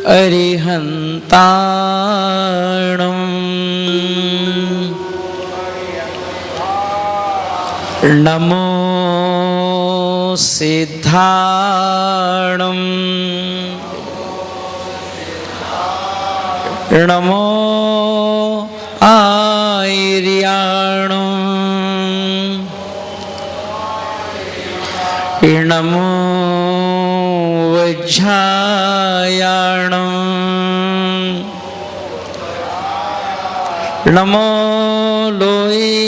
अरिहन्ताणं नमो सिद्धाणं नमो आर्याणं नमो वज्रायाणं नमो लोहिसविसाहुणं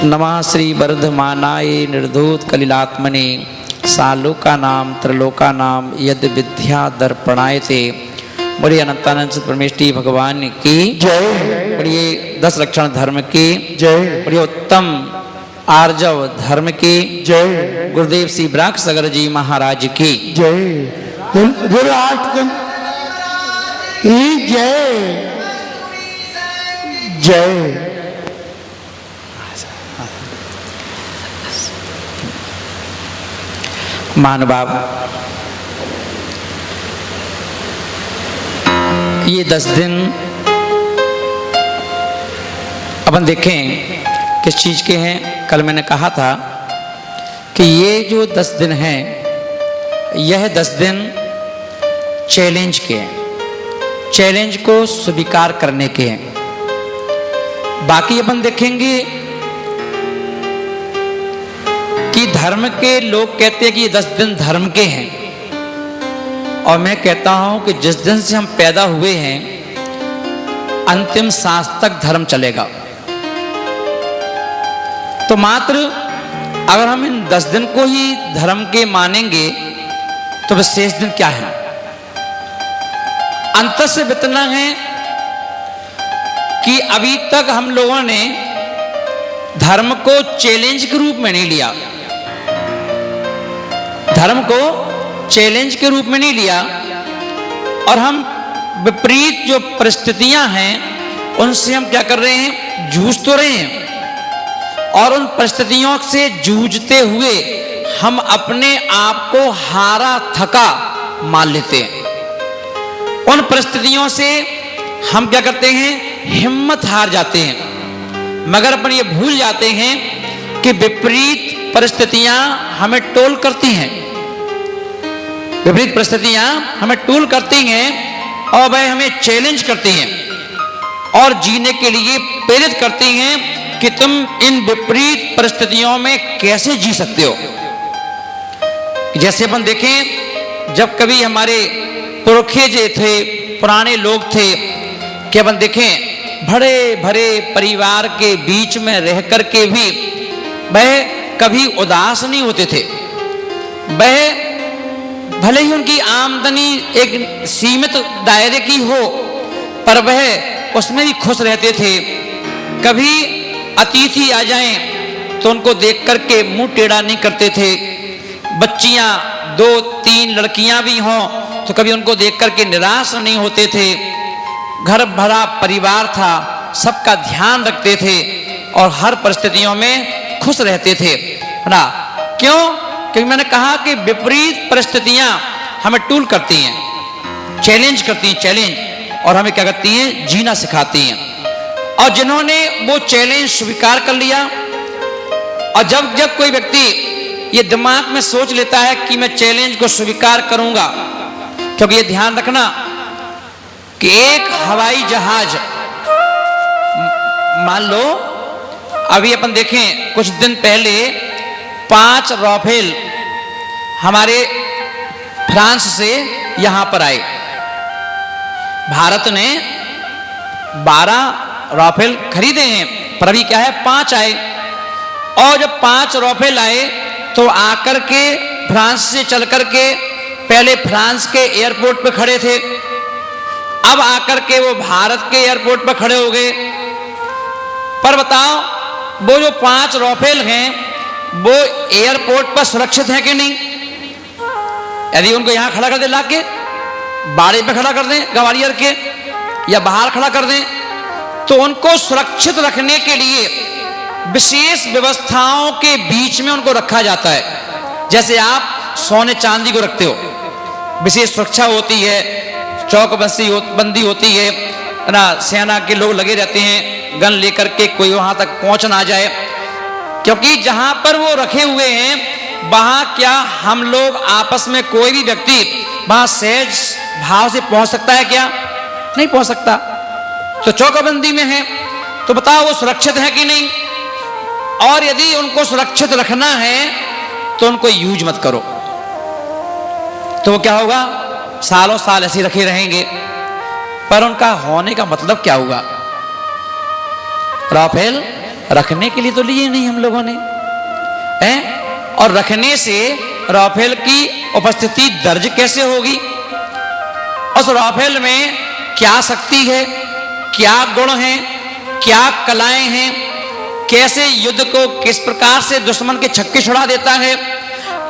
नमः श्री वर्धमानाय निर्धूत कलिलात्मने सालोकानां त्रिलोकानां यद विद्या दर्पणायते। बड़े अनंतानंद परमेष्टि भगवान की जय। बड़िए 10 लक्षण धर्म की जय। बड़िए उत्तम आर्जव धर्म की जय। गुरुदेव श्री ब्राक सगर जी महाराज की जय। की जय जय। महानुभाव, ये 10 दिन अपन देखें किस चीज के हैं। कल मैंने कहा था कि ये जो 10 दिन हैं, यह 10 दिन चैलेंज के हैं, चैलेंज को स्वीकार करने के हैं। बाकी अपन देखेंगे कि धर्म के लोग कहते हैं कि ये 10 दिन धर्म के हैं, और मैं कहता हूं कि जिस दिन से हम पैदा हुए हैं अंतिम सांस तक धर्म चलेगा। तो मात्र अगर हम इन 10 दिन को ही धर्म के मानेंगे तो वह शेष दिन क्या है? अंत से इतना है कि अभी तक हम लोगों ने धर्म को चैलेंज के रूप में नहीं लिया, धर्म को चैलेंज के रूप में नहीं लिया, और हम विपरीत जो परिस्थितियां हैं उनसे हम क्या कर रहे हैं? जूझ तो रहे हैं, और उन परिस्थितियों से जूझते हुए हम अपने आप को हारा थका मान लेते हैं। उन परिस्थितियों से हम क्या करते हैं? हिम्मत हार जाते हैं, मगर अपन ये भूल जाते हैं कि विपरीत परिस्थितियां हमें टोल करती हैं, विपरीत परिस्थितियां हमें टूल करती हैं और वह हमें चैलेंज करती हैं और जीने के लिए प्रेरित करती हैं कि तुम इन विपरीत परिस्थितियों में कैसे जी सकते हो। जैसे अपन देखें, जब कभी हमारे पुरखे जो थे, पुराने लोग थे, कि अपन देखें बड़े भरे परिवार के बीच में रह कर के भी वह कभी उदास नहीं होते थे। वह भले ही उनकी आमदनी एक सीमित दायरे की हो, पर वह उसमें भी खुश रहते थे। कभी अतिथि आ जाएं तो उनको देख करके मुंह टेढ़ा नहीं करते थे। बच्चियां 2-3 लड़कियां भी हों तो कभी उनको देख करके निराश नहीं होते थे। घर भरा परिवार था, सबका ध्यान रखते थे और हर परिस्थितियों में खुश रहते थे, है ना? क्यों? क्योंकि मैंने कहा कि विपरीत परिस्थितियां हमें टूल करती हैं, चैलेंज करती हैं, चैलेंज, और हमें क्या करती हैं? जीना सिखाती हैं। और जिन्होंने वो चैलेंज स्वीकार कर लिया, और जब जब कोई व्यक्ति ये दिमाग में सोच लेता है कि मैं चैलेंज को स्वीकार करूंगा, क्योंकि ये ध्यान रखना कि एक हवाई जहाज, मान लो अभी अपन देखें कुछ दिन पहले 5 राफेल हमारे फ्रांस से यहां पर आए। भारत ने 12 राफेल खरीदे हैं, पर अभी क्या है? 5 आए। और जब 5 राफेल आए तो आकर के फ्रांस से चल कर के पहले फ्रांस के एयरपोर्ट पर खड़े थे, अब आकर के वो भारत के एयरपोर्ट पर खड़े हो गए। पर बताओ, वो जो 5 राफेल हैं वो एयरपोर्ट पर सुरक्षित है कि नहीं? यदि उनको यहां खड़ा कर दे, लाके बाड़े पे खड़ा कर दें, ग्वालियर के, या बाहर खड़ा कर दें, तो उनको सुरक्षित रखने के लिए विशेष व्यवस्थाओं के बीच में उनको रखा जाता है। जैसे आप सोने चांदी को रखते हो, विशेष सुरक्षा होती है, बंदी होती है ना, सेना के लोग लगे रहते हैं गन लेकर के, कोई वहां तक पहुंच ना जाए, क्योंकि जहां पर वो रखे हुए हैं वहां क्या हम लोग आपस में कोई भी व्यक्ति वहां सहज भाव से पहुंच सकता है क्या? नहीं पहुंच सकता। तो चौकबंदी में है तो बताओ वो सुरक्षित है कि नहीं? और यदि उनको सुरक्षित रखना है तो उनको यूज मत करो, तो वो क्या होगा? सालों साल ऐसे रखे रहेंगे। पर उनका होने का मतलब क्या हुआ? राफेल रखने के लिए तो लिए नहीं हम लोगों ने हैं, और रखने से राफेल की उपस्थिति दर्ज कैसे होगी? उस राफेल में क्या शक्ति है, क्या गुण है, क्या कलाएं हैं, कैसे युद्ध को किस प्रकार से दुश्मन के छक्के छुड़ा देता है।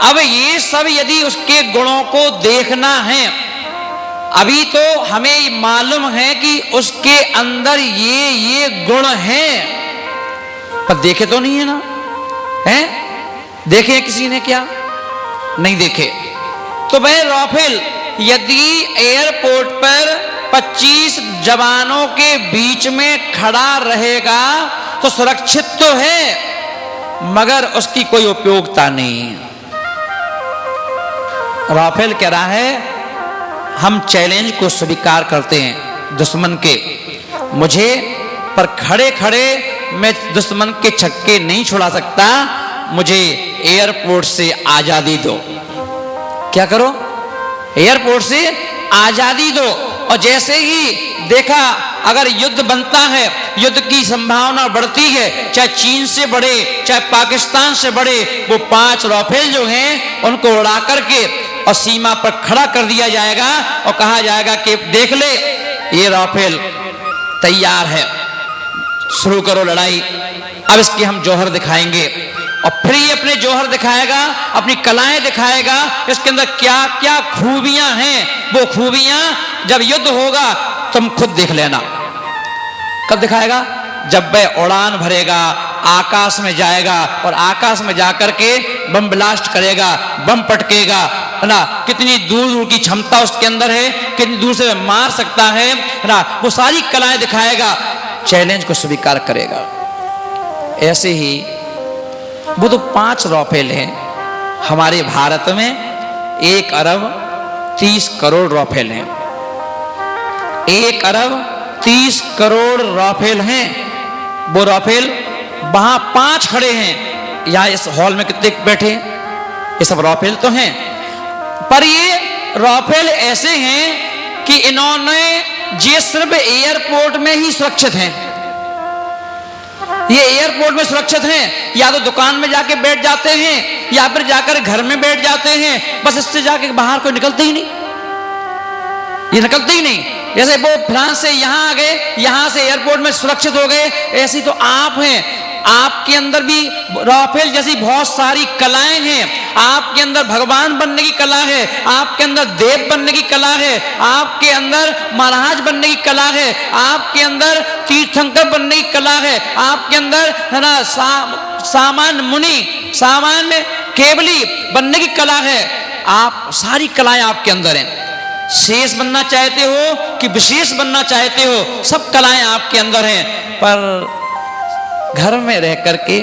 अब ये सब यदि उसके गुणों को देखना है, अभी तो हमें मालूम है कि उसके अंदर ये गुण हैं, पर देखे तो नहीं है ना, हैं? देखे किसी ने क्या? नहीं देखे। तो वह राफेल यदि एयरपोर्ट पर 25 जवानों के बीच में खड़ा रहेगा तो सुरक्षित तो है, मगर उसकी कोई उपयोगिता नहीं। राफेल कह रहा है हम चैलेंज को स्वीकार करते हैं दुश्मन के, मुझे पर खड़े खड़े मैं दुश्मन के छक्के नहीं छुड़ा सकता, मुझे एयरपोर्ट से आजादी दो। क्या करो? एयरपोर्ट से आजादी दो। और जैसे ही देखा अगर युद्ध बनता है, युद्ध की संभावना बढ़ती है, चाहे चीन से बढ़े चाहे पाकिस्तान से बढ़े, वो 5 राफेल जो हैं उनको उड़ा करके और सीमा पर खड़ा कर दिया जाएगा और कहा जाएगा कि देख ले ये राफेल तैयार है, शुरू करो लड़ाई। अब इसके हम जौहर दिखाएंगे, और फिर ये अपने जौहर दिखाएगा, अपनी कलाएं दिखाएगा, इसके अंदर क्या क्या खूबियां हैं। वो खूबियां जब युद्ध होगा तुम खुद देख लेना। कब दिखाएगा? जब वह उड़ान भरेगा, आकाश में जाएगा और आकाश में जाकर के बम ब्लास्ट करेगा, बम पटकेगा, है ना, कितनी दूर दूर की क्षमता उसके अंदर है, कितनी दूर से मार सकता है ना, वो सारी कलाएं दिखाएगा, चैलेंज को स्वीकार करेगा। ऐसे ही वो तो 5 राफेल हैं। हमारे भारत में 1 अरब 30 करोड़ राफेल हैं। 1 अरब 30 करोड़ राफेल हैं। वो राफेल वहां 5 खड़े हैं, यहां इस हॉल में कितने बैठे हैं? ये सब राफेल तो हैं, पर ये राफेल ऐसे हैं कि इन्होंने ये सिर्फ एयरपोर्ट में ही सुरक्षित हैं। ये एयरपोर्ट में सुरक्षित हैं, या तो दुकान में जाके बैठ जाते हैं या फिर जाकर घर में बैठ जाते हैं, बस इससे जाके बाहर कोई निकलते ही नहीं, ये निकलते ही नहीं। जैसे वो फ्रांस से यहां आ गए, यहां से एयरपोर्ट में सुरक्षित हो गए, ऐसी तो आप हैं। आपके अंदर भी राफेल जैसी बहुत सारी कलाएं हैं। आपके अंदर भगवान बनने की कला है, आपके अंदर देव बनने की कला है, आपके अंदर महाराज बनने की कला है, आपके अंदर तीर्थंकर बनने की कला है, आपके अंदर है ना सामान्य मुनि, सामान्य केवली बनने की कला है। आप सारी कलाएं आपके अंदर हैं। शेष बनना चाहते हो कि विशेष बनना चाहते हो, सब कलाएं आपके अंदर हैं। पर घर में रह करके,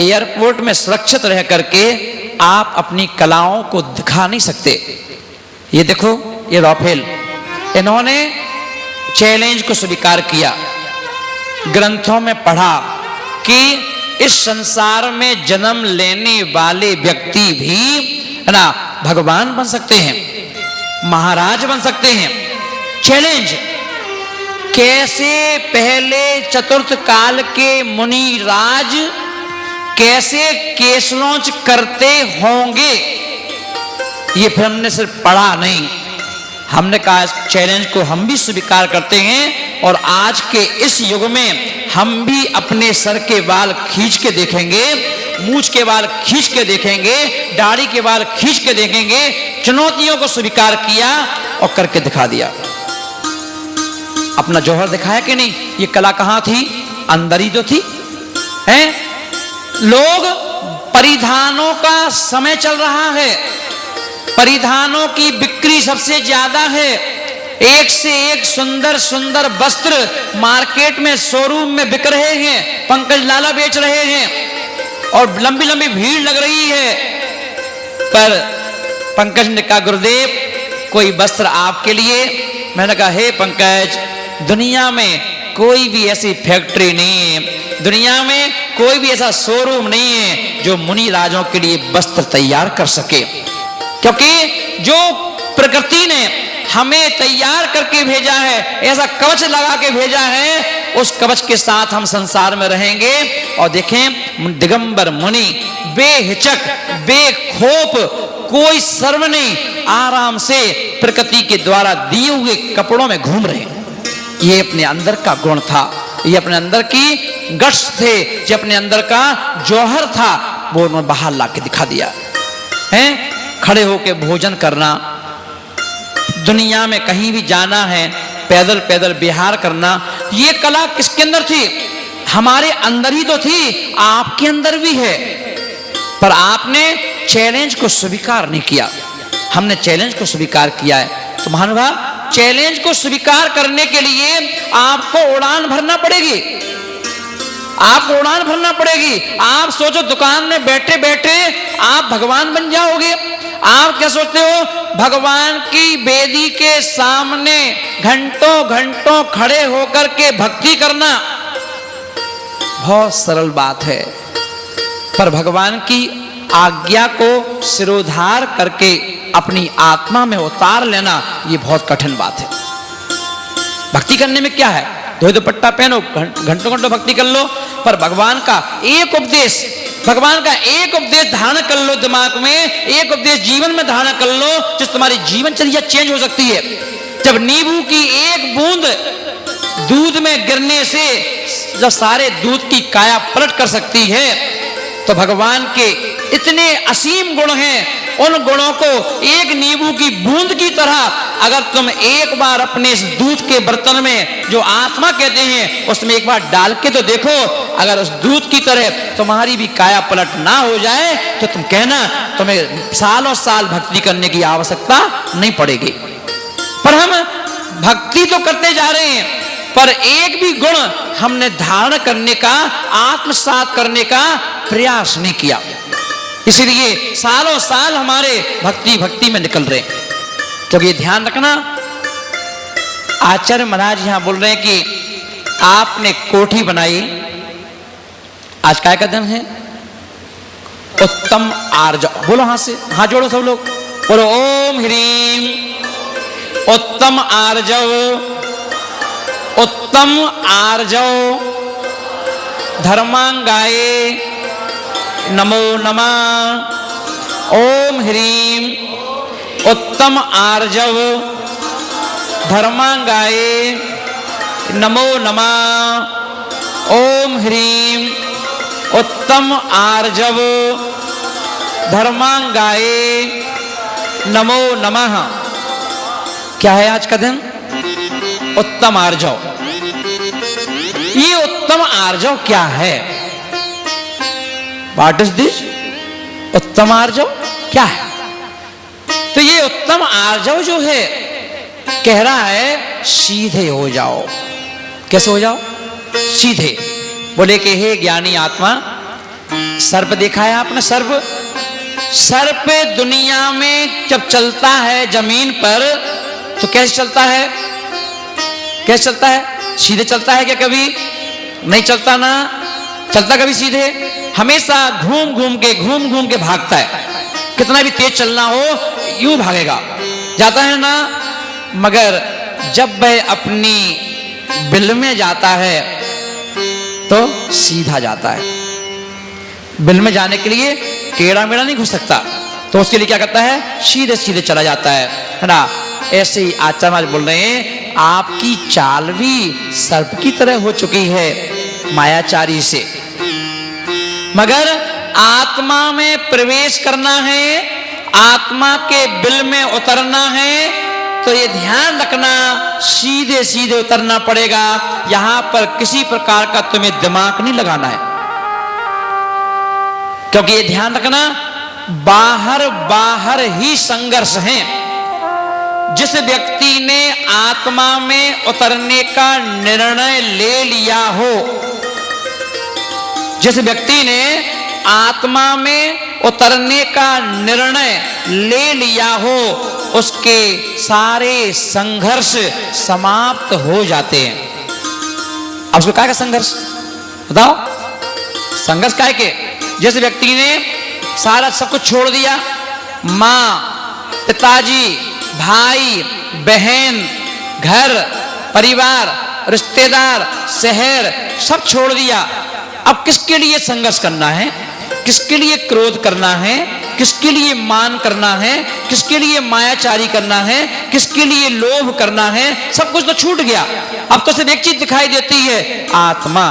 एयरपोर्ट में सुरक्षित रह करके आप अपनी कलाओं को दिखा नहीं सकते। ये देखो, ये राफेल, इन्होंने चैलेंज को स्वीकार किया। ग्रंथों में पढ़ा कि इस संसार में जन्म लेने वाले व्यक्ति भी है ना भगवान बन सकते हैं, महाराज बन सकते हैं। चैलेंज कैसे पहले चतुर्थ काल के मुनि राज कैसे केसरोंच करते होंगे, ये फिर हमने सिर्फ पढ़ा नहीं, हमने कहा इस चैलेंज को हम भी स्वीकार करते हैं। और आज के इस युग में हम भी अपने सर के बाल खींच के देखेंगे, मूंछ के बाल खींच के देखेंगे, दाढ़ी के बाल खींच के देखेंगे। चुनौतियों को स्वीकार किया और करके दिखा दिया। अपना जौहर दिखाया कि नहीं? ये कला कहां थी? अंदर ही तो थी। हैं? लोग परिधानों का समय चल रहा है, परिधानों की बिक्री सबसे ज्यादा है, एक से एक सुंदर सुंदर वस्त्र मार्केट में शोरूम में बिक रहे हैं, पंकज लाला बेच रहे हैं और लंबी लंबी भीड़ लग रही है। पर पंकज ने कहा गुरुदेव कोई वस्त्र आपके लिए? मैंने कहा हे पंकज, दुनिया में कोई भी ऐसी फैक्ट्री नहीं है, दुनिया में कोई भी ऐसा शोरूम नहीं है जो मुनि राजों के लिए वस्त्र तैयार कर सके, क्योंकि जो प्रकृति ने हमें तैयार करके भेजा है, ऐसा कवच लगा के भेजा है, उस कवच के साथ हम संसार में रहेंगे। और देखें दिगंबर मुनि बेहिचक बेखौफ, कोई शर्म नहीं, आराम से प्रकृति के द्वारा दिए हुए कपड़ों में घूम रहे हैं। ये अपने अंदर का गुण था, ये अपने अंदर की गश थे, ये अपने अंदर का जौहर था, वो उन्होंने बाहर ला के दिखा दिया है। खड़े होके भोजन करना, दुनिया में कहीं भी जाना है, पैदल पैदल विहार करना, ये कला किसके अंदर थी? हमारे अंदर ही तो थी, आपके अंदर भी है। पर आपने चैलेंज को स्वीकार नहीं किया, हमने चैलेंज को स्वीकार किया है। तो महानुभाव, चैलेंज को स्वीकार करने के लिए आपको उड़ान भरना पड़ेगी, आपको उड़ान भरना पड़ेगी। आप सोचो दुकान में बैठे बैठे आप भगवान बन जाओगे? आप क्या सोचते हो? भगवान की वेदी के सामने घंटों घंटों खड़े होकर के भक्ति करना बहुत सरल बात है, पर भगवान की आज्ञा को सिरोधार करके अपनी आत्मा में उतार लेना ये बहुत कठिन बात है। भक्ति करने में क्या है? दो दुपट्टा पहनो, घंटों घंटों भक्ति कर लो, पर भगवान का एक उपदेश, भगवान का एक उपदेश धारण कर लो दिमाग में, एक उपदेश जीवन में धारण कर लो, जिस तुम्हारी जीवनचर्या चेंज हो सकती है। जब नींबू की एक बूंद दूध में गिरने से जब सारे दूध की काया पलट कर सकती है, तो भगवान के इतने असीम गुण हैं, उन गुणों को एक नींबू की बूंद की तरह अगर तुम एक बार अपने इस दूध के बर्तन में जो आत्मा कहते हैं उसमें एक बार डाल के तो देखो, अगर उस दूध की तरह तुम्हारी भी काया पलट ना हो जाए तो तुम कहना तुम्हें सालों साल भक्ति करने की आवश्यकता नहीं पड़ेगी। पर हम भक्ति तो करते जा रहे हैं, पर एक भी गुण हमने धारण करने का, आत्मसात करने का प्रयास नहीं किया, इसलिए सालों साल हमारे भक्ति में निकल रहे। क्योंकि ये ध्यान रखना, आचार्य महाराज यहां बोल रहे हैं कि आपने कोठी बनाई, आज काय का दिन है? उत्तम आर्जव। बोलो हाथ से, हाथ जोड़ो सब लोग, बोलो ओम ह्रीम उत्तम आर्जव, उत्तम आर्जव धर्मांगाए नमो नमः। ओम ह्रीम उत्तम आर्जव धर्मांगाए नमो नमः। ओम ह्रीम उत्तम आर्जव धर्मांगाए नमो नमः। क्या है आज का दिन? उत्तम आर्जव। ये उत्तम आर्जव क्या है? What is this? उत्तम आर्जव क्या है? तो ये उत्तम आर्जव जो है कह रहा है सीधे हो जाओ। कैसे हो जाओ? सीधे। बोले कि हे ज्ञानी आत्मा, सर्प देखा है आपने? सर्प, सर्प दुनिया में जब चलता है जमीन पर तो कैसे चलता है? कैसे चलता है? सीधे चलता है क्या? कभी नहीं चलता ना। चलता कभी सीधे? हमेशा घूम घूम के भागता है। कितना भी तेज चलना हो यूं भागेगा, जाता है ना। मगर जब वह अपनी बिल में जाता है तो सीधा जाता है। बिल में जाने के लिए टेढ़ा मेढ़ा नहीं घुस सकता, तो उसके लिए क्या करता है? सीधे सीधे चला जाता है ना। ऐसे ही आचार्य महाराज बोल रहे हैं आपकी चाल भी सर्प की तरह हो चुकी है मायाचारी से। मगर आत्मा में प्रवेश करना है, आत्मा के बिल में उतरना है, तो ये ध्यान रखना, सीधे सीधे उतरना पड़ेगा। यहां पर किसी प्रकार का तुम्हें दिमाग नहीं लगाना है, क्योंकि ये ध्यान रखना बाहर बाहर ही संघर्ष है। जिस व्यक्ति ने आत्मा में उतरने का निर्णय ले लिया हो, जिस व्यक्ति ने आत्मा में उतरने का निर्णय ले लिया हो, उसके सारे संघर्ष समाप्त हो जाते हैं। अब उसको क्या संघर्ष बताओ, संघर्ष काय के? जिस व्यक्ति ने सारा सब कुछ छोड़ दिया, माँ, पिताजी, भाई, बहन, घर, परिवार, रिश्तेदार, शहर सब छोड़ दिया, अब किसके लिए संघर्ष करना है? किसके लिए क्रोध करना है? किसके लिए मान करना है? किसके लिए मायाचारी करना है? किसके लिए लोभ करना है? सब कुछ तो छूट गया। अब तो सिर्फ एक चीज दिखाई देती है, आत्मा।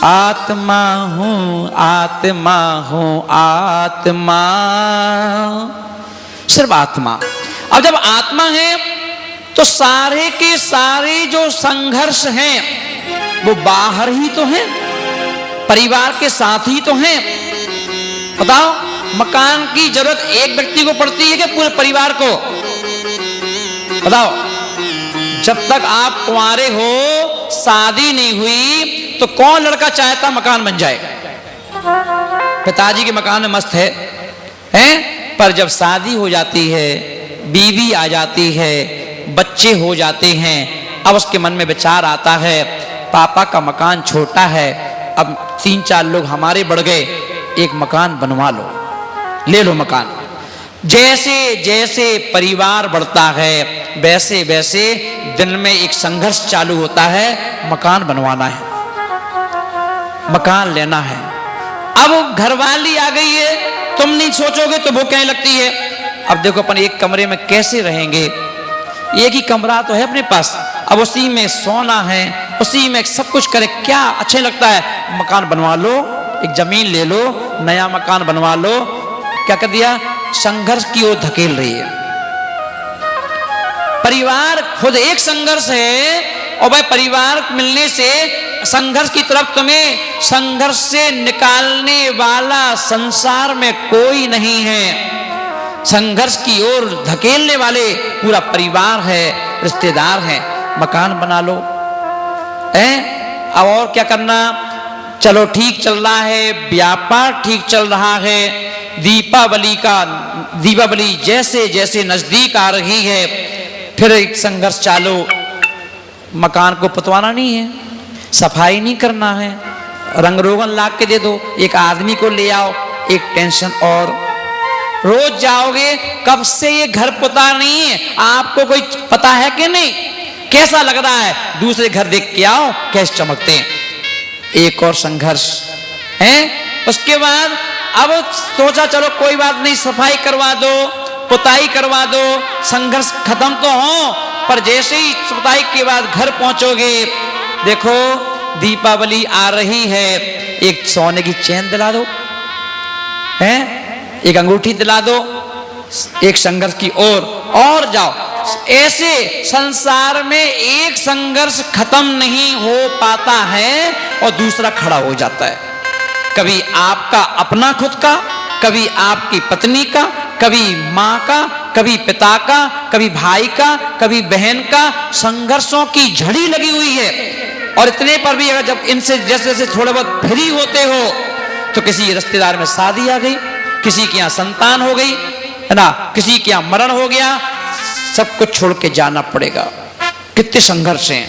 आत्मा हूं, आत्मा हूं, आत्मा, सिर्फ आत्मा। अब जब आत्मा है तो सारे के सारे जो संघर्ष हैं वो बाहर ही तो हैं, परिवार के साथ ही तो हैं। बताओ, मकान की जरूरत एक व्यक्ति को पड़ती है कि पूरे परिवार को? बताओ, जब तक आप कुंवारे हो, शादी नहीं हुई, तो कौन लड़का चाहता मकान बन जाए? पिताजी के मकान में मस्त है, पर जब शादी हो जाती है, बीवी आ जाती है, बच्चे हो जाते हैं, अब उसके मन में विचार आता है, पापा का मकान छोटा है, अब 3-4 लोग हमारे बढ़ गए, एक मकान बनवा लो, ले लो मकान। जैसे जैसे परिवार बढ़ता है, वैसे वैसे दिन में एक संघर्ष चालू होता है, मकान बनवाना है, मकान लेना है। अब घरवाली आ गई है, तुम नहीं सोचोगे तो वो कहने लगती है, अब देखो अपन एक कमरे में कैसे रहेंगे, एक ही कमरा तो है अपने पास, अब उसी में सोना है, उसी में सब कुछ करे, क्या अच्छे लगता है? मकान बनवा लो, एक जमीन ले लो, नया मकान बनवा लो। क्या कर दिया? संघर्ष की ओर धकेल रही है। परिवार खुद एक संघर्ष है, और भाई परिवार मिलने से संघर्ष की तरफ तुम्हें संघर्ष से निकालने वाला संसार में कोई नहीं है। संघर्ष की ओर धकेलने वाले पूरा परिवार है, रिश्तेदार है। मकान बना लो, अब और क्या करना? चलो ठीक चल रहा है, व्यापार ठीक चल रहा है, दीपावली जैसे जैसे नजदीक आ रही है, फिर एक संघर्ष चालू, मकान को पुतवाना नहीं है, सफाई नहीं करना है, रंग रोगन ला के दे दो, एक आदमी को ले आओ, एक टेंशन और। रोज जाओगे, कब से ये घर पुता नहीं है, आपको कोई पता है कि नहीं? कैसा लग रहा है? दूसरे घर देख के आओ, कैसे चमकते हैं। एक और संघर्ष है। उसके बाद अब सोचा चलो कोई बात नहीं, सफाई करवा दो, पुताई करवा दो, संघर्ष खत्म तो हो। पर जैसे ही पुताई के बाद घर पहुंचोगे, देखो दीपावली आ रही है, एक सोने की चेन दिला दो, एक अंगूठी दिला दो, एक संघर्ष की ओर और जाओ। ऐसे संसार में एक संघर्ष खत्म नहीं हो पाता है और दूसरा खड़ा हो जाता है। कभी आपका अपना खुद का, कभी आपकी पत्नी का, कभी माँ का, कभी पिता का, कभी भाई का, कभी बहन का। संघर्षों की झड़ी लगी हुई है। और इतने पर भी अगर जब इनसे जैसे जैसे थोड़े बहुत फ्री होते हो, तो किसी रिश्तेदार में शादी आ गई, किसी के यहाँ संतान हो गई, है ना, किसी के यहाँ मरण हो गया, सब कुछ छोड़ के जाना पड़ेगा। कितने संघर्ष हैं।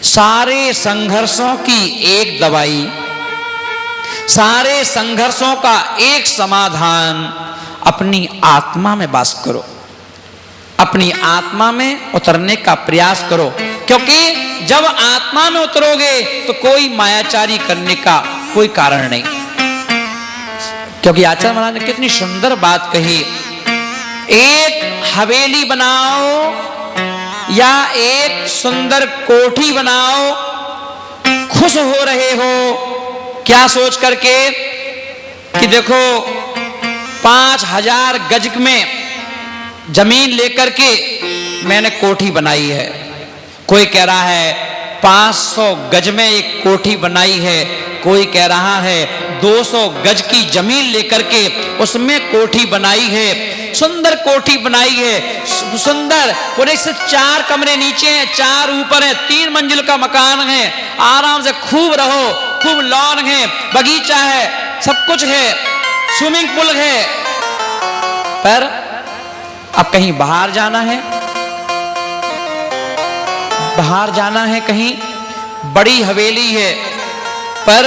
सारे संघर्षों की एक दवाई, सारे संघर्षों का एक समाधान, अपनी आत्मा में वास करो, अपनी आत्मा में उतरने का प्रयास करो। क्योंकि जब आत्मा में उतरोगे तो कोई मायाचारी करने का कोई कारण नहीं। क्योंकि आचार्य महाराज ने कितनी सुंदर बात कही, एक हवेली बनाओ या एक सुंदर कोठी बनाओ, खुश हो रहे हो क्या सोच करके कि देखो 5000 गज में जमीन लेकर के मैंने कोठी बनाई है। कोई कह रहा है 500 गज में एक कोठी बनाई है, कोई कह रहा है 200 गज की जमीन लेकर के उसमें कोठी बनाई है। सुंदर कोठी बनाई है, सुंदर। पूरे से 4 कमरे नीचे हैं, 4 ऊपर हैं, 3 मंजिल का मकान है। आराम से खूब रहो, खूब लॉन है, बगीचा है, सब कुछ है, स्विमिंग पूल है। पर अब कहीं बाहर जाना है, बाहर जाना है, कहीं बड़ी हवेली है, पर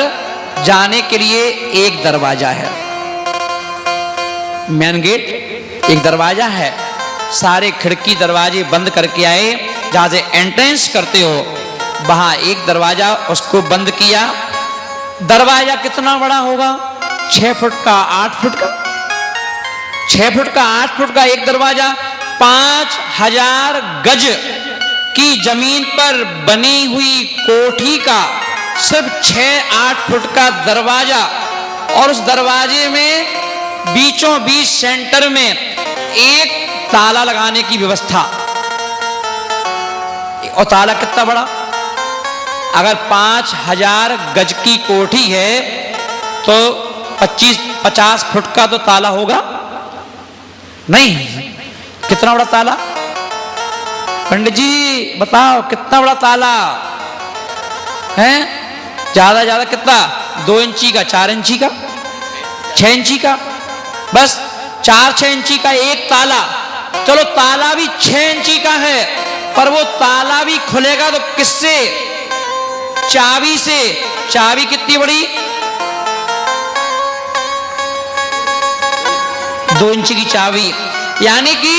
जाने के लिए एक दरवाजा है, मेन गेट एक दरवाजा है। सारे खिड़की दरवाजे बंद करके आए, जहां से एंट्रेंस करते हो वहां एक दरवाजा, उसको बंद किया। दरवाजा कितना बड़ा होगा? 6 फुट का, 8 फुट का, 6 फुट का, 8 फुट का एक दरवाजा। 5000 गज की जमीन पर बनी हुई कोठी का सिर्फ 6-8 फुट का दरवाजा, और उस दरवाजे में बीचों बीच सेंटर में एक ताला लगाने की व्यवस्था। और ताला कितना बड़ा? अगर 5000 गज की कोठी है तो 25-50 फुट का तो ताला होगा नहीं। कितना बड़ा ताला? पंडित जी बताओ कितना बड़ा ताला है? ज्यादा ज्यादा कितना? 2 इंची का, 4 इंची का, 6 इंची का, बस 4-6 इंची का एक ताला। चलो ताला भी 6 इंची का है, पर वो ताला भी खुलेगा तो किससे? चाबी से। चाबी कितनी बड़ी? 2 इंच की चाबी। यानी कि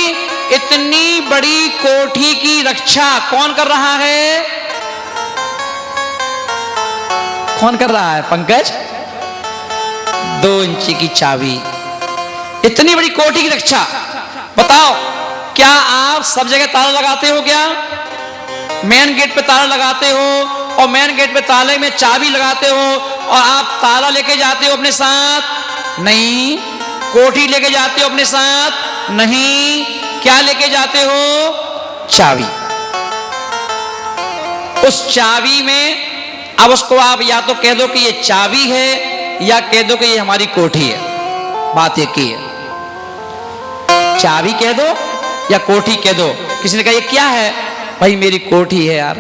इतनी बड़ी कोठी की रक्षा कौन कर रहा है? कौन कर रहा है पंकज? 2 इंच की चाबी, इतनी बड़ी कोठी की रक्षा। बताओ, क्या आप सब जगह ताला लगाते हो? क्या मेन गेट पे ताला लगाते हो, और मेन गेट पे ताले में चाबी लगाते हो, और आप ताला लेके जाते हो अपने साथ? नहीं। कोठी लेके जाते हो अपने साथ? नहीं। क्या लेके जाते हो? चाबी। उस चाबी में अब उसको आप या तो कह दो कि ये चाबी है, या कह दो कि ये हमारी कोठी है। बात एक ही है, चाबी कह दो या कोठी कह दो। किसी ने कहा ये क्या है? भाई मेरी कोठी है यार।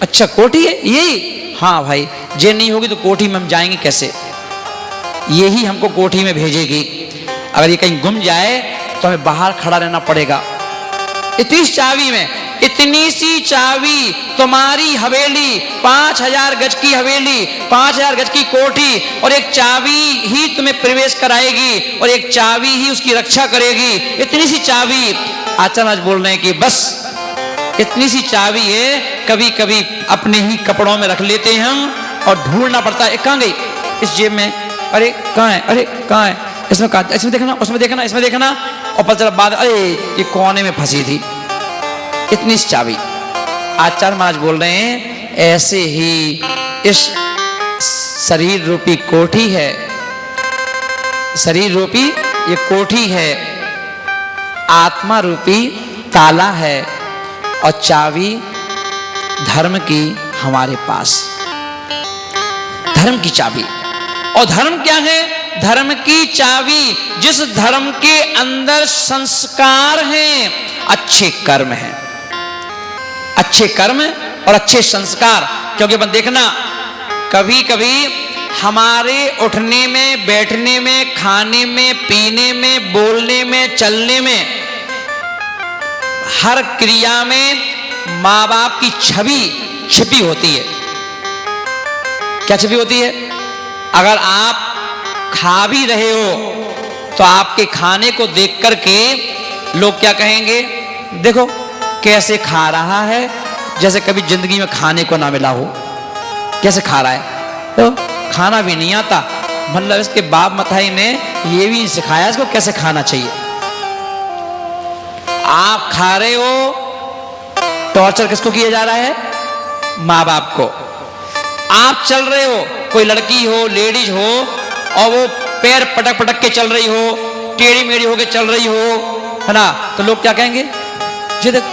अच्छा कोठी है यही? हाँ भाई, जे नहीं होगी तो कोठी में हम जाएंगे कैसे? यही हमको कोठी में भेजेगी। अगर ये कहीं गुम जाए तो हमें बाहर खड़ा रहना पड़ेगा। इतनी चाबी में, इतनी सी चाबी तुम्हारी हवेली, 5000 गज की हवेली, 5000 गज की कोठी, और एक चाबी ही तुम्हें प्रवेश कराएगी, और एक चाबी ही उसकी रक्षा करेगी। इतनी सी चाबी। आचार्य आज बोल रहे हैं कि बस इतनी सी चाबी है, कभी कभी अपने ही कपड़ों में रख लेते हैं हम, और ढूंढना पड़ता है कहाँ गई? इस जेब में, अरे कहाँ है, अरे कहाँ है, इसमें कहा, इसमें देखना, उसमें देखना, इसमें देखना, और पता चला बाद अरे ये कोने में फंसी थी। इतनी सी चाबी। आचार्य महाराज बोल रहे हैं ऐसे ही इस शरीर रूपी कोठी है, शरीर रूपी ये कोठी है, आत्मा रूपी ताला है, और चाबी धर्म की हमारे पास। धर्म की चाबी। और धर्म क्या है? धर्म की चाबी जिस धर्म के अंदर संस्कार हैं, अच्छे कर्म हैं, अच्छे कर्म और अच्छे संस्कार। क्योंकि अपन देखना, कभी कभी हमारे उठने में, बैठने में, खाने में, पीने में, बोलने में, चलने में, हर क्रिया में माँ बाप की छवि छिपी होती है। क्या छिपी होती है? अगर आप खा भी रहे हो तो आपके खाने को देख करके लोग क्या कहेंगे? देखो कैसे खा रहा है, जैसे कभी जिंदगी में खाने को ना मिला हो। कैसे खा रहा है? तो खाना भी नहीं आता, मतलब इसके बाप मताई ने ये भी नहीं सिखाया इसको कैसे खाना चाहिए। आप खा रहे हो, टॉर्चर किसको किया जा रहा है? माँ बाप को। आप चल रहे हो, कोई लड़की हो, लेडीज हो, और वो पैर पटक पटक के चल रही हो, टेढ़ी मेढ़ी होके चल रही हो, है ना, तो लोग क्या कहेंगे, ये देख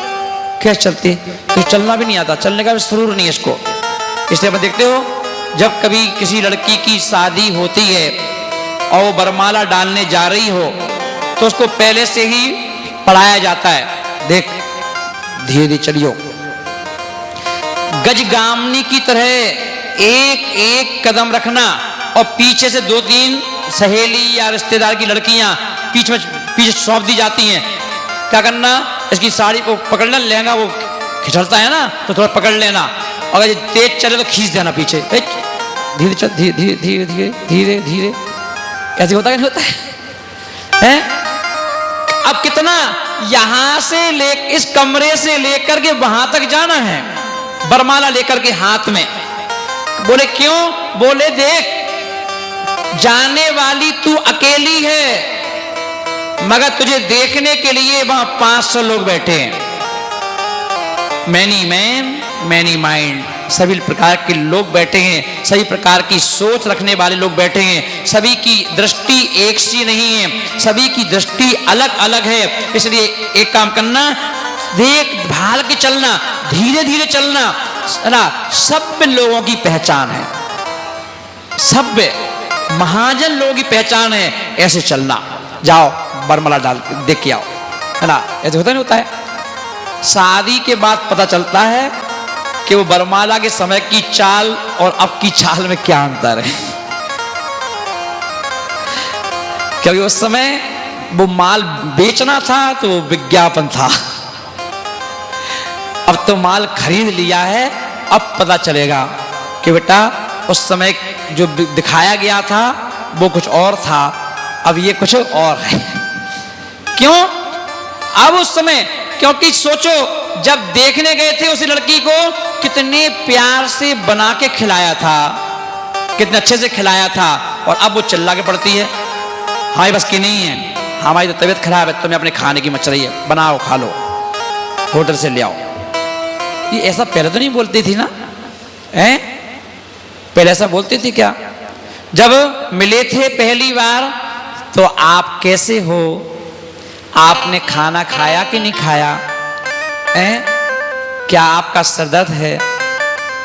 कैसे चलती है, तो चलना भी नहीं आता, चलने का भी सुरूर नहीं है इसको। इसलिए आप देखते हो जब कभी किसी लड़की की शादी होती है और वो बरमाला डालने जा रही हो तो उसको पहले से ही पढ़ाया जाता है, देख धीरे धीरे चलियो, गजगामनी की तरह एक एक कदम रखना, और पीछे से 2-3 सहेली या रिश्तेदार की लड़कियां पीछे सौंप दी जाती हैं। क्या करना, इसकी साड़ी को पकड़ना, लहंगा वो खिंचलता है ना तो थोड़ा पकड़ लेना, अगर ये तेज चले तो खींच देना पीछे, धीरे चल, धीरे धीरे धीरे धीरे धीरे धीरे, ऐसे होता है नहीं होता है? अब कितना यहां से इस कमरे से लेकर के वहां तक जाना है बरमाला लेकर के हाथ में। बोले क्यों, बोले देख जाने वाली तू अकेली है मगर तुझे देखने के लिए वहां 500 लोग बैठे हैं। मैनी मैन मैनी माइंड, सभी प्रकार के लोग बैठे हैं, सभी प्रकार की सोच रखने वाले लोग बैठे हैं, सभी की दृष्टि एक सी नहीं है, सभी की दृष्टि अलग अलग है। इसलिए एक काम करना, देख भाल के चलना, धीरे धीरे चलना, है ना, सब लोगों की पहचान है, सब महाजन लोगों की पहचान है, ऐसे चलना। जाओ बरमाला डाल देख के आओ, है ना, ऐसे होता नहीं होता है। शादी के बाद पता चलता है कि वो बरमाला के समय की चाल और अब की चाल में क्या अंतर है। क्योंकि उस समय वो माल बेचना था तो वो विज्ञापन था, अब तो माल खरीद लिया है, अब पता चलेगा कि बेटा उस समय जो दिखाया गया था वो कुछ और था, अब ये कुछ और है। क्यों, अब उस समय, क्योंकि सोचो जब देखने गए थे उस लड़की को कितने प्यार से बना के खिलाया था, कितने अच्छे से खिलाया था, और अब वो चिल्ला के पड़ती है हमारी बस की नहीं है, हमारी तो तबीयत खराब है, तुम्हें अपने खाने की मच रही है, बनाओ खा लो, होटल से ले आओ। ये ऐसा पहले तो नहीं बोलती थी ना, हैं? पहले ऐसा बोलती थी क्या? जब मिले थे पहली बार तो आप कैसे हो, आपने खाना खाया कि नहीं खाया, हैं? क्या आपका सर दर्द है,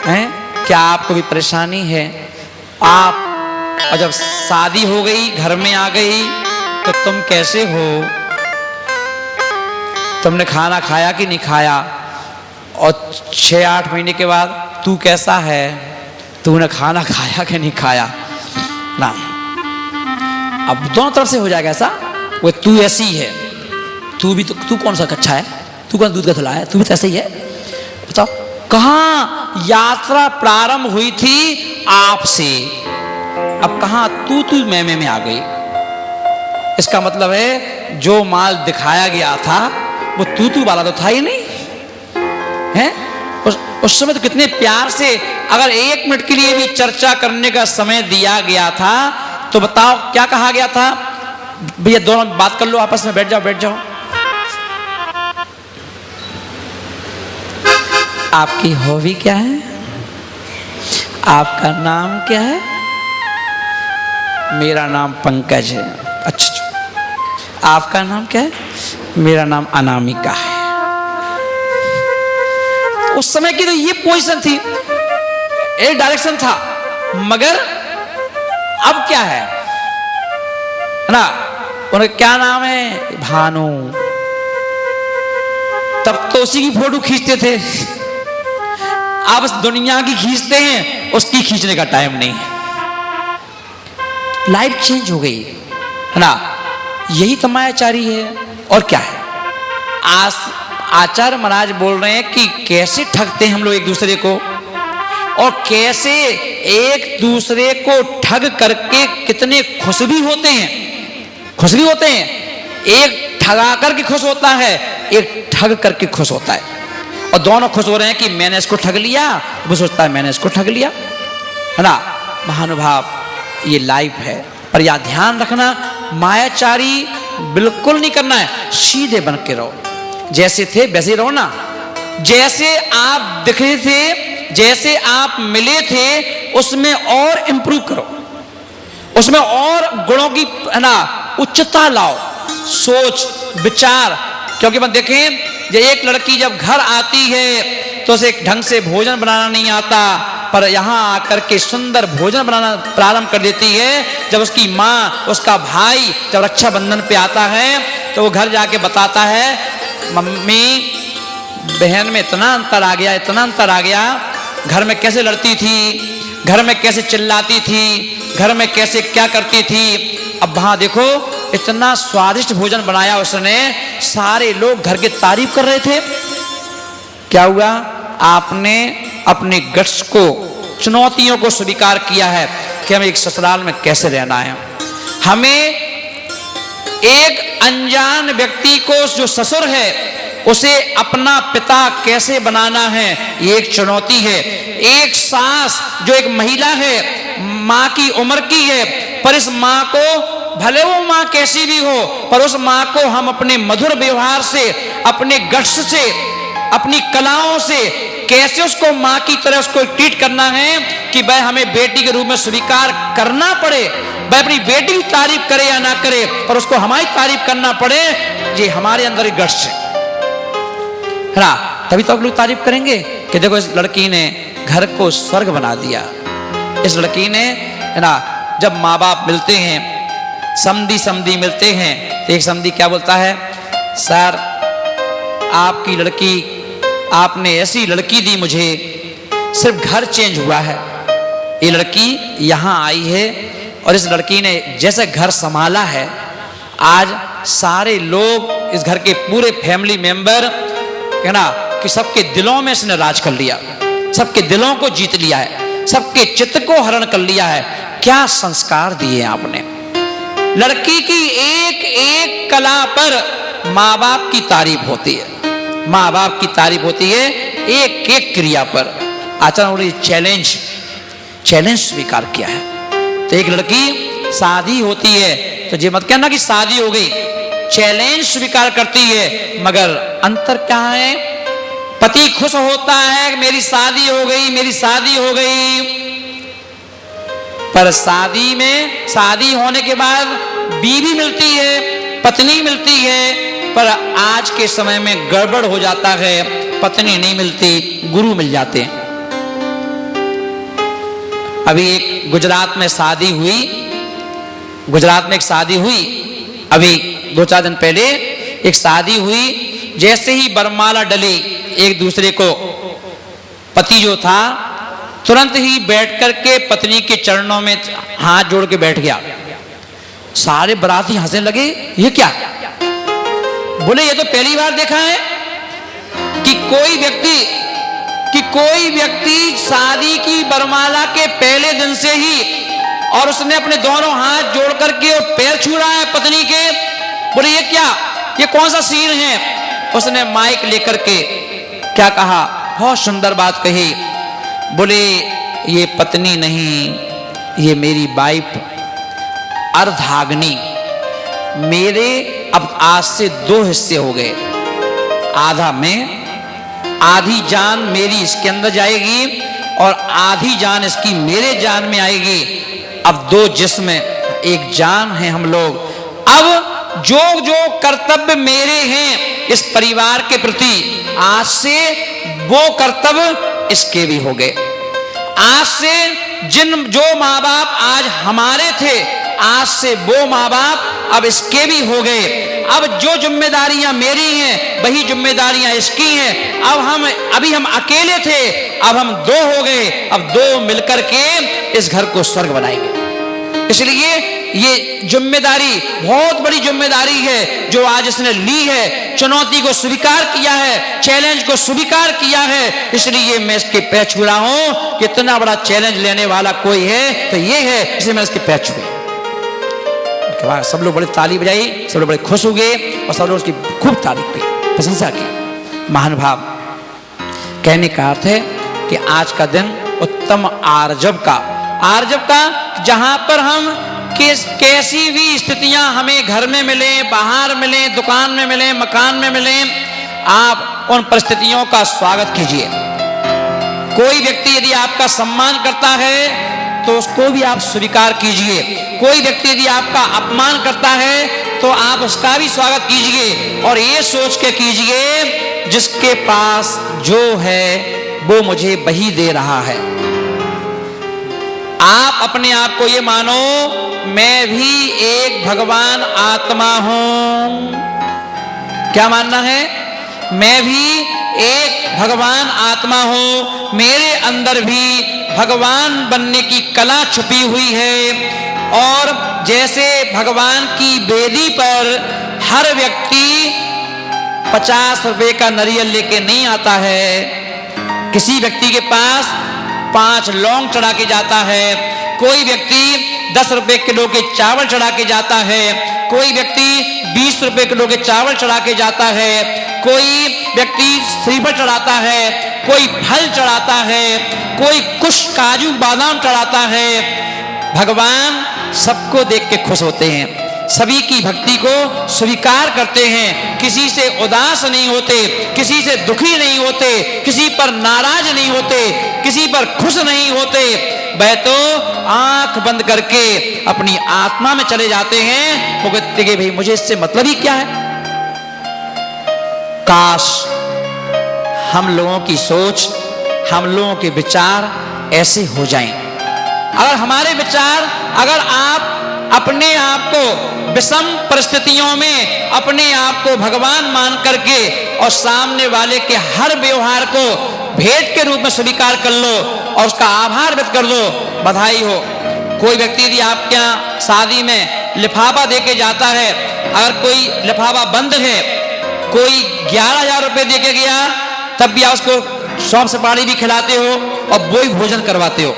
हैं? क्या आपको भी परेशानी है? आप, और जब शादी हो गई, घर में आ गई, तो तुम कैसे हो, तुमने खाना खाया कि नहीं खाया, और 6-8 महीने के बाद तू कैसा है, तूने खाना खाया कि नहीं खाया ना। अब दोनों तरफ से हो जाएगा ऐसा, वो तू ऐसी है, तू भी तो, तू कौन सा कच्चा है, तू कौन दूध का धुला है, तू भी तो ऐसे ही है। बताओ कहाँ यात्रा प्रारंभ हुई थी आपसे, अब कहाँ तू मैं आ गई। इसका मतलब है जो माल दिखाया गया था वो तू वाला तो था ही नहीं है। उस समय तो कितने प्यार से, अगर 1 मिनट के लिए भी चर्चा करने का समय दिया गया था तो बताओ क्या कहा गया था, भैया दोनों बात कर लो आपस में, बैठ जाओ बैठ जाओ। आपकी हॉबी क्या है, आपका नाम क्या है? मेरा नाम पंकज है। अच्छा, आपका नाम क्या है? मेरा नाम अनामिका है। उस समय की तो ये पोजीशन थी, एक डायरेक्शन था, मगर अब क्या है ना, उनका क्या नाम है, भानु। तब तो उसी की फोटो खींचते थे, अब दुनिया की खींचते हैं, उसकी खींचने का टाइम नहीं है। लाइफ चेंज हो गई है ना, यही तो मायाचारी है और क्या है। आचार्य महाराज बोल रहे हैं कि कैसे ठगते हैं हम लोग एक दूसरे को, और कैसे एक दूसरे को ठग करके कितने खुश भी होते हैं, खुश भी होते हैं। एक ठगा करके खुश होता है, एक ठग करके खुश होता है, और दोनों खुश हो रहे हैं कि मैंने इसको ठग लिया, वो सोचता है मैंने इसको ठग लिया, है ना। महानुभाव, ये लाइफ है, पर यह ध्यान रखना, मायाचारी बिल्कुल नहीं करना है, सीधे बन के रहो, जैसे थे वैसे रहो ना। जैसे आप दिख रहे थे, जैसे आप मिले थे, उसमें और इंप्रूव करो, उसमें और गुणों की, है ना, उच्चता लाओ। सोच विचार, क्योंकि हम देखें जब एक लड़की जब घर आती है तो उसे ढंग से भोजन बनाना नहीं आता, पर यहाँ आकर के सुंदर भोजन बनाना प्रारंभ कर देती है। जब उसकी माँ, उसका भाई जब रक्षाबंधन पे आता है तो वो घर जाके बताता है, मम्मी बहन में इतना अंतर आ गया, इतना अंतर आ गया, घर में कैसे लड़ती थी, घर में कैसे चिल्लाती थी, घर में कैसे क्या करती थी, अब वहाँ देखो इतना स्वादिष्ट भोजन बनाया उसने, सारे लोग घर की तारीफ कर रहे थे। क्या हुआ? आपने अपने गट्स को, चुनौतियों को स्वीकार किया है कि हमें एक ससुराल में कैसे रहना है। हमें एक अनजान व्यक्ति को, जो ससुर है, उसे अपना पिता कैसे बनाना है, ये एक चुनौती है। एक सास जो एक महिला है, माँ की उम्र की है, पर इस माँ को, भले वो माँ कैसी भी हो, पर उस माँ को हम अपने मधुर व्यवहार से, अपने गट्स से, अपनी कलाओं से कैसे उसको माँ की तरह उसको ट्रीट करना है कि वह हमें बेटी के रूप में स्वीकार करना पड़े। वह अपनी बेटी की तारीफ करे या ना करे, पर उसको हमारी तारीफ करना पड़े। ये हमारे अंदर एक गट्स है ना, तभी तो लोग तारीफ करेंगे कि देखो इस लड़की ने घर को स्वर्ग बना दिया। इस लड़की ने, है ना, जब माँ बाप मिलते हैं, समधी मिलते हैं, तो एक समधी क्या बोलता है, सर आपकी लड़की, आपने ऐसी लड़की दी मुझे, सिर्फ घर चेंज हुआ है, ये लड़की यहाँ आई है और इस लड़की ने जैसे घर संभाला है, आज सारे लोग, इस घर के पूरे फैमिली मेंबर, है ना, कि सबके दिलों में इसने राज कर लिया, सबके दिलों को जीत लिया है, सबके चित्त को हरण कर लिया है। क्या संस्कार दिए आपने। लड़की की एक एक कला पर माँ बाप की तारीफ होती है, माँ बाप की तारीफ होती है एक एक क्रिया पर। आचरण ने चैलेंज स्वीकार किया है। तो एक लड़की शादी होती है तो ये मत कहना कि शादी हो गई, चैलेंज स्वीकार करती है, मगर अंतर क्या है? पति खुश होता है मेरी शादी हो गई, मेरी शादी हो गई, पर शादी में, शादी होने के बाद बीवी मिलती है, पत्नी मिलती है, पर आज के समय में गड़बड़ हो जाता है, पत्नी नहीं मिलती, गुरु मिल जाते हैं। अभी एक गुजरात में शादी हुई, गुजरात में एक शादी हुई, अभी 2-4 दिन पहले एक शादी हुई। जैसे ही वरमाला डली, एक दूसरे को, पति जो था तुरंत ही बैठ करके पत्नी के चरणों में हाथ जोड़ के बैठ गया। सारे बराती हंसने लगे, ये क्या? बोले ये तो पहली बार देखा है कि कोई व्यक्ति शादी की वरमाला के पहले दिन से ही, और उसने अपने दोनों हाथ जोड़ करके पैर छू रहा है पत्नी के। बोले ये क्या, ये कौन सा सीन है? उसने माइक लेकर के क्या कहा, बहुत सुंदर बात कही। बोले ये पत्नी नहीं, ये मेरी वाइफ अर्धाग्नि, मेरे अब आज से 2 हिस्से हो गए, आधा मैं, आधी जान मेरी इसके अंदर जाएगी और आधी जान इसकी मेरे जान में आएगी। अब 2 जिस्म, एक जान है हम लोग। अब जो जो कर्तव्य मेरे हैं इस परिवार के प्रति, आज से वो कर्तव्य इसके भी हो गए। आज से जो माँ बाप आज हमारे थे, आज से वो माँ बाप अब इसके भी हो गए। अब जो जिम्मेदारियां मेरी हैं वही जिम्मेदारियां इसकी हैं। अभी हम अकेले थे, अब हम 2 हो गए, अब 2 मिलकर के इस घर को स्वर्ग बनाएंगे। इसलिए ये जिम्मेदारी बहुत बड़ी जिम्मेदारी है जो आज इसने ली है, चुनौती को स्वीकार किया है, चैलेंज को स्वीकार किया है। इसलिए मैं इसके पैर छू रहा हूं कि इतना बड़ा चैलेंज लेने वाला कोई है तो ये है, इसलिए मैं इसके पैर छुए। सब लोग बड़े ताली बजाई, सब लोग बड़े खुश हो गए और सब लोग उसकी खूब तारीफ की, प्रशंसा की। महानुभाव, कहने का अर्थ है कि आज का दिन उत्तम आर्जव का, जहां पर हम कैसी भी स्थितियां हमें घर में मिले, बाहर मिले, दुकान में मिले, मकान में मिले, आप उन परिस्थितियों का स्वागत कीजिए। कोई व्यक्ति यदि आपका सम्मान करता है तो उसको भी आप स्वीकार कीजिए। कोई व्यक्ति यदि आपका अपमान करता है तो आप उसका भी स्वागत कीजिए और ये सोच के कीजिए जिसके पास जो है वो मुझे वही दे रहा है। आप अपने आप को ये मानो मैं भी एक भगवान आत्मा हूं। क्या मानना है? मैं भी एक भगवान आत्मा हूं, मेरे अंदर भी भगवान बनने की कला छुपी हुई है। और जैसे भगवान की वेदी पर हर व्यक्ति 50 रुपए का नारियल लेके नहीं आता है, किसी व्यक्ति के पास 5 लौंग चढ़ा के जाता है, कोई व्यक्ति 10 रुपए किलो के चावल चढ़ा के जाता है, कोई व्यक्ति 20 रुपए किलो के चावल चढ़ा के जाता है, कोई व्यक्ति श्रीफल चढ़ाता है, कोई फल चढ़ाता है, कोई कुछ काजू बादाम चढ़ाता है। भगवान सबको देख के खुश होते हैं, सभी की भक्ति को स्वीकार करते हैं, किसी से उदास नहीं होते, किसी से दुखी नहीं होते, किसी पर नाराज नहीं होते, किसी पर खुश नहीं होते। वह तो आंख बंद करके अपनी आत्मा में चले जाते हैं। वो कहते हैं भाई मुझे इससे मतलब ही क्या है। काश हम लोगों की सोच, हम लोगों के विचार ऐसे हो जाएं। अगर हमारे विचार, अगर आप अपने आप को विषम परिस्थितियों में अपने आप को भगवान मान करके और सामने वाले के हर व्यवहार को भेंट के रूप में स्वीकार कर लो और उसका आभार व्यक्त कर दो, बधाई हो। कोई व्यक्ति यदि आपके यहाँ शादी में लिफाफा देके जाता है, अगर कोई लिफाफा बंद है, कोई 11,000 रुपए देके गया, तब भी आप उसको सौंफ सुपारी भी खिलाते हो और वो ही भोजन करवाते हो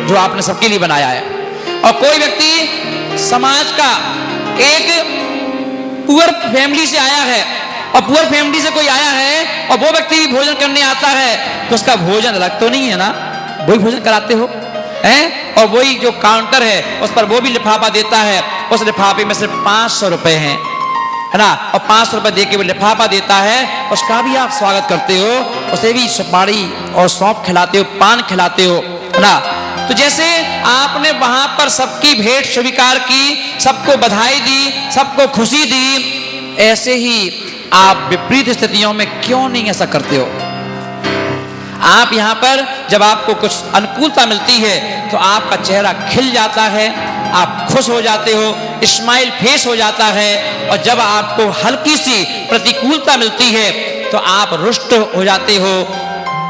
जो आपने सबके लिए बनाया है। और कोई व्यक्ति समाज का एक पुअर फैमिली से आया है और पुअर फैमिली से कोई आया है और वो व्यक्ति भी भोजन करने आता है, तो उसका भोजन अलग तो नहीं है ना, वही भोजन कराते हो हैं। और वही जो काउंटर है उस पर वो भी लिफाफा देता है, उस लिफाफे में सिर्फ 500 रुपए हैं, है ना, और 500 रुपए दे के वो लिफाफा देता है, उसका भी आप स्वागत करते हो, उसे भी सुपारी और सौंफ खिलाते हो, पान खिलाते हो, है ना। तो जैसे आपने वहां पर सबकी भेंट स्वीकार की, सबको बधाई दी, सबको खुशी दी, ऐसे ही आप विपरीत स्थितियों में क्यों नहीं ऐसा करते हो। आप यहाँ पर जब आपको कुछ अनुकूलता मिलती है तो आपका चेहरा खिल जाता है, आप खुश हो जाते हो, स्माइल फेस हो जाता है। और जब आपको हल्की सी प्रतिकूलता मिलती है तो आप रुष्ट हो जाते हो,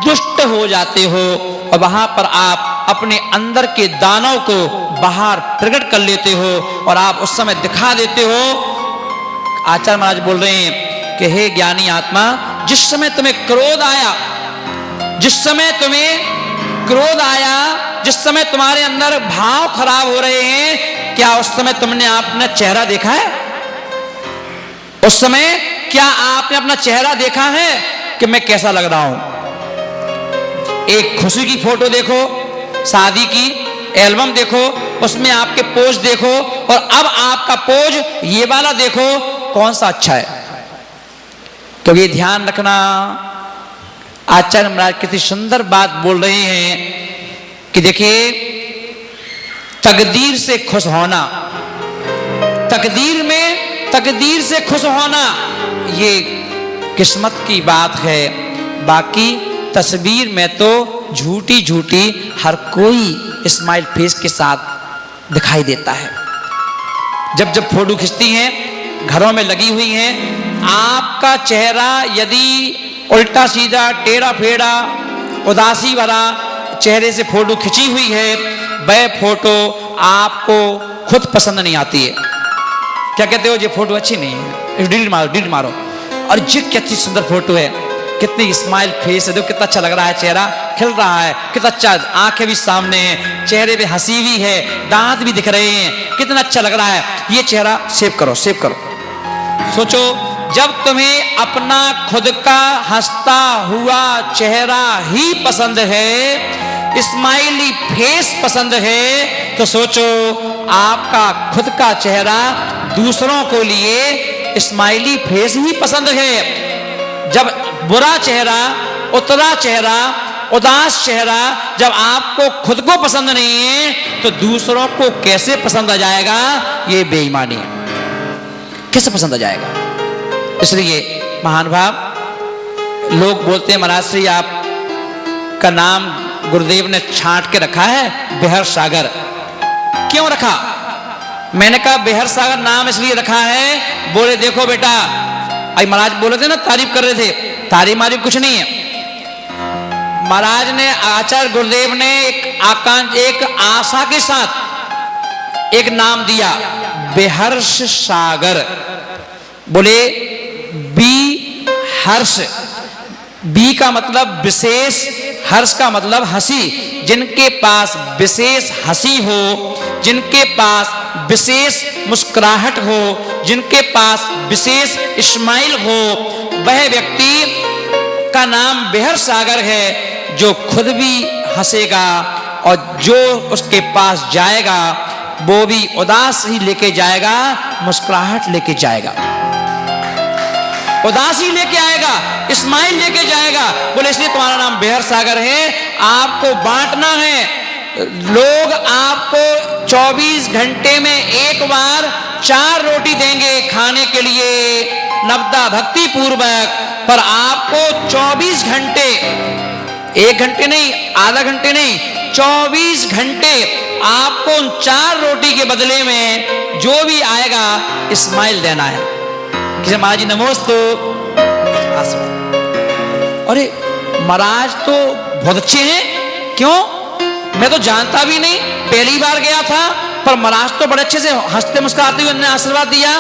दुष्ट हो जाते हो, और वहां पर आप अपने अंदर के दानव को बाहर प्रकट कर लेते हो और आप उस समय दिखा देते हो। आचार्य महाराज बोल रहे हैं कि हे ज्ञानी आत्मा, जिस समय तुम्हें क्रोध आया, जिस समय तुम्हें क्रोध आया, जिस समय तुम्हारे अंदर भाव खराब हो रहे हैं, क्या उस समय तुमने अपना चेहरा देखा है? उस समय क्या आपने अपना चेहरा देखा है कि मैं कैसा लग रहा हूं? एक खुशी की फोटो देखो, शादी की एल्बम देखो, उसमें आपके पोज देखो, और अब आपका पोज ये वाला देखो, कौन सा अच्छा है। तो ये ध्यान रखना। आचार्य महाराज कितनी सुंदर बात बोल रहे हैं कि देखिए, तकदीर से खुश होना, तकदीर से खुश होना ये किस्मत की बात है। बाकी तस्वीर में तो झूठी झूठी हर कोई स्माइल फेस के साथ दिखाई देता है। जब जब फोटो खींचती हैं, घरों में लगी हुई हैं, आपका चेहरा यदि उल्टा सीधा, टेढ़ा फेढ़ा, उदासी भरा चेहरे से फोटो खिंची हुई है, वह फोटो आपको खुद पसंद नहीं आती है। क्या कहते हो, ये फोटो अच्छी नहीं है, डिलीट मारो। और ये कितनी सुंदर फोटो है, कितनी स्माइल फेस है, देखो कितना अच्छा लग रहा है, चेहरा खिल रहा है, कितना अच्छा, आंखें भी सामने हैं, चेहरे पे हंसी भी है, दांत भी दिख रहे हैं, कितना अच्छा लग रहा है। ये चेहरा सेव करो। सोचो, जब तुम्हें अपना खुद का हंसता हुआ चेहरा ही पसंद है, स्माइली फेस पसंद है, तो सोचो आपका खुद का चेहरा दूसरों को लिए स्माइली फेस ही पसंद है। जब बुरा चेहरा, उतरा चेहरा, उदास चेहरा जब आपको खुद को पसंद नहीं है, तो दूसरों को कैसे पसंद आ जाएगा? ये बेईमानी है। कैसे पसंद आ जाएगा? इसलिए महान भाव लोग बोलते हैं महाराज श्री आप का नाम गुरुदेव ने छांट के रखा है बेहर सागर। क्यों रखा? मैंने कहा बेहर सागर नाम इसलिए रखा है, बोले देखो बेटा, आई महाराज बोले थे ना, तारीफ कर रहे थे, तारीफ मारीफ कुछ नहीं है। महाराज ने, आचार्य गुरुदेव ने एक आशा के साथ एक नाम दिया बेहर्ष सागर। बोले बी हर्ष, बी का मतलब विशेष, हर्ष का मतलब हंसी। जिनके पास विशेष हंसी हो, जिनके पास विशेष मुस्कुराहट हो, जिनके पास विशेष स्माइल हो, वह व्यक्ति का नाम बेहर सागर है, जो खुद भी हंसेगा और जो उसके पास जाएगा वो भी उदास ही लेके जाएगा, मुस्कुराहट लेके जाएगा, उदासी लेके आएगा, स्माइल लेके जाएगा। बोले इसलिए तुम्हारा नाम बेहर सागर है। आपको बांटना है, लोग आपको 24 घंटे में एक बार 4 रोटी देंगे खाने के लिए नवदा भक्ति पूर्वक, पर आपको 24 घंटे, 1 घंटे नहीं, आधा घंटे नहीं, 24 घंटे आपको उन 4 रोटी के बदले में जो भी आएगा स्माइल देना है। किसी महाराज जी नमोस्तु। अरे महाराज तो बहुत अच्छे हैं, क्यों? मैं तो जानता भी नहीं, पहली बार गया था, पर महाराज तो बड़े अच्छे से हंसते मुस्कुराते हुए उन्होंने आशीर्वाद दिया।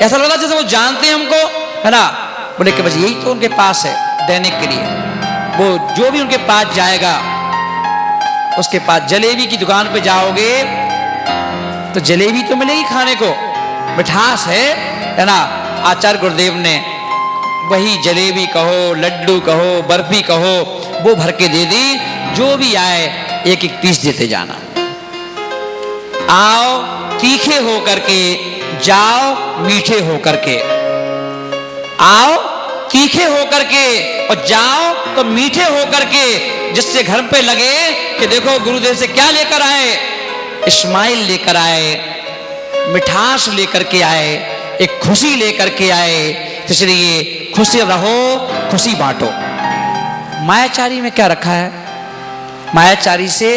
ऐसा लगा जैसे वो जानते हैं हमको, है ना। बोले कि बस यही तो उनके पास है देने के लिए। वो जो भी उनके पास जाएगा, उसके पास जलेबी की दुकान पे जाओगे तो जलेबी तो मिलेगी खाने को, मिठास है ना। आचार्य गुरुदेव ने वही जलेबी कहो, लड्डू कहो, बर्फी कहो, वो भर के दे दी। जो भी आए एक एक पीस देते जाना। आओ तीखे हो करके, जाओ मीठे हो करके। आओ तीखे हो करके और जाओ तो मीठे हो करके, जिससे घर पे लगे कि देखो गुरुदेव से क्या लेकर आए, स्माइल लेकर आए, मिठास लेकर के आए, एक खुशी लेकर के आए। इसलिए खुशी रहो, खुशी बांटो। मायाचारी में क्या रखा है? मायाचारी से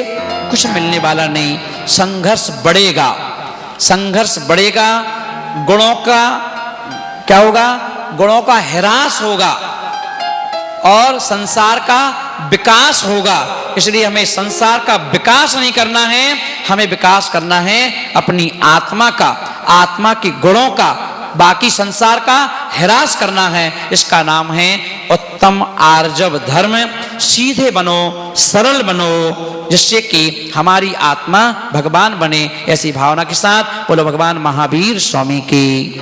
कुछ मिलने वाला नहीं, संघर्ष बढ़ेगा, संघर्ष बढ़ेगा, गुणों का क्या होगा? गुणों का ह्रास होगा और संसार का विकास होगा। इसलिए हमें संसार का विकास नहीं करना है, हमें विकास करना है अपनी आत्मा का, आत्मा के गुणों का। बाकी संसार का ह्रास करना है। इसका नाम है उत्तम आर्जव धर्म। सीधे बनो, सरल बनो, जिससे कि हमारी आत्मा भगवान बने। ऐसी भावना के साथ बोलो भगवान महावीर स्वामी की।